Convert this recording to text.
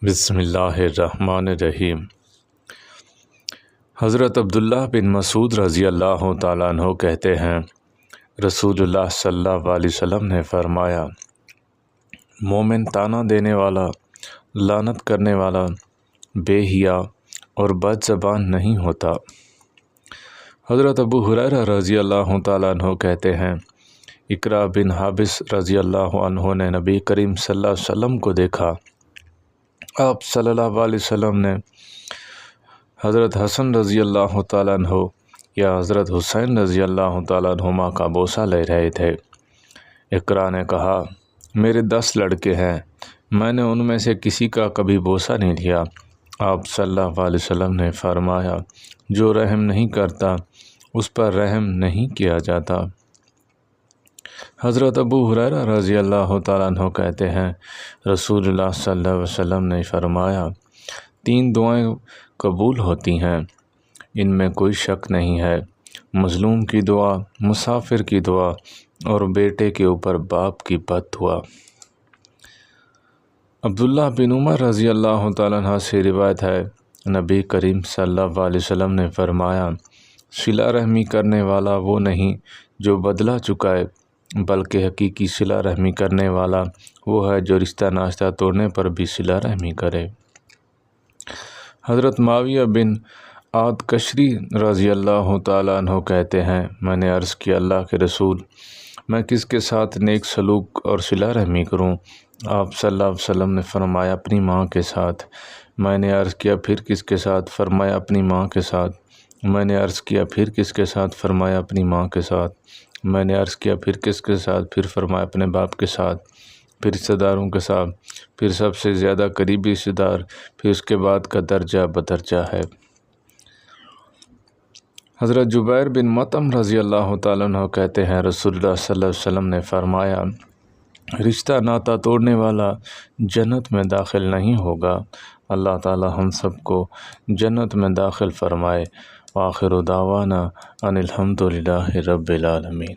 بسم اللہ الرحمن الرحیم۔ حضرت عبداللہ بن مسعود رضی اللہ تعالیٰ عنہ کہتے ہیں، رسول اللہ صلی اللہ علیہ وسلم نے فرمایا، مومن طعنہ دینے والا، لعنت کرنے والا، بے حیا اور بد زبان نہیں ہوتا۔ حضرت ابو ہریرہ رضی اللہ تعالیٰ عنہ کہتے ہیں، اقرا بن حابس رضی اللہ عنہ نے نبی کریم صلی اللہ علیہ وسلم کو دیکھا۔ آپ صلی اللہ علیہ وسلم نے حضرت حسن رضی اللہ تعالیٰ عنہ یا حضرت حسین رضی اللہ تعالیٰ عنہما کا بوسہ لے رہے تھے۔ اقرا نے کہا، میرے 10 لڑکے ہیں، میں نے ان میں سے کسی کا کبھی بوسہ نہیں لیا۔ آپ صلی اللہ علیہ وسلم نے فرمایا، جو رحم نہیں کرتا اس پر رحم نہیں کیا جاتا۔ حضرت ابو ہریرہ رضی اللہ تعالیٰ عنہ کہتے ہیں، رسول اللہ صلی اللہ علیہ وسلم نے فرمایا، 3 دعائیں قبول ہوتی ہیں، ان میں کوئی شک نہیں ہے، مظلوم کی دعا، مسافر کی دعا اور بیٹے کے اوپر باپ کی بد دعا۔ عبداللہ بن عمر رضی اللہ تعالیٰ عنہ سے روایت ہے، نبی کریم صلی اللہ علیہ وسلم نے فرمایا، صلہ رحمی کرنے والا وہ نہیں جو بدلہ چکائے، بلکہ حقیقی صلہ رحمی کرنے والا وہ ہے جو رشتہ ناشتہ توڑنے پر بھی صلہ رحمی کرے۔ حضرت معاویہ بن عادکشری رضی اللہ تعالیٰ عنہ کہتے ہیں، میں نے عرض کیا، اللہ کے رسول، میں کس کے ساتھ نیک سلوک اور صلہ رحمی کروں؟ آپ صلی اللہ علیہ وسلم نے فرمایا، اپنی ماں کے ساتھ۔ میں نے عرض کیا، پھر کس کے ساتھ؟ فرمایا، اپنی ماں کے ساتھ۔ میں نے عرض کیا، پھر کس کے ساتھ؟ فرمایا، اپنی ماں کے ساتھ۔ میں نے عرض کیا، پھر کس کے ساتھ؟ پھر فرمایا، اپنے باپ کے ساتھ۔ پھر رشتہ داروں کے ساتھ، پھر سب سے زیادہ قریبی رشتہ دار، پھر اس کے بعد کا درجہ بدرجہ ہے۔ حضرت جبیر بن مطعم رضی اللہ تعالیٰ عنہ کہتے ہیں، رسول اللہ صلی اللہ علیہ وسلم نے فرمایا، رشتہ ناتا توڑنے والا جنت میں داخل نہیں ہوگا۔ اللہ تعالی ہم سب کو جنت میں داخل فرمائے۔ وآخر دعوانا ان الحمد للہ رب العالمین۔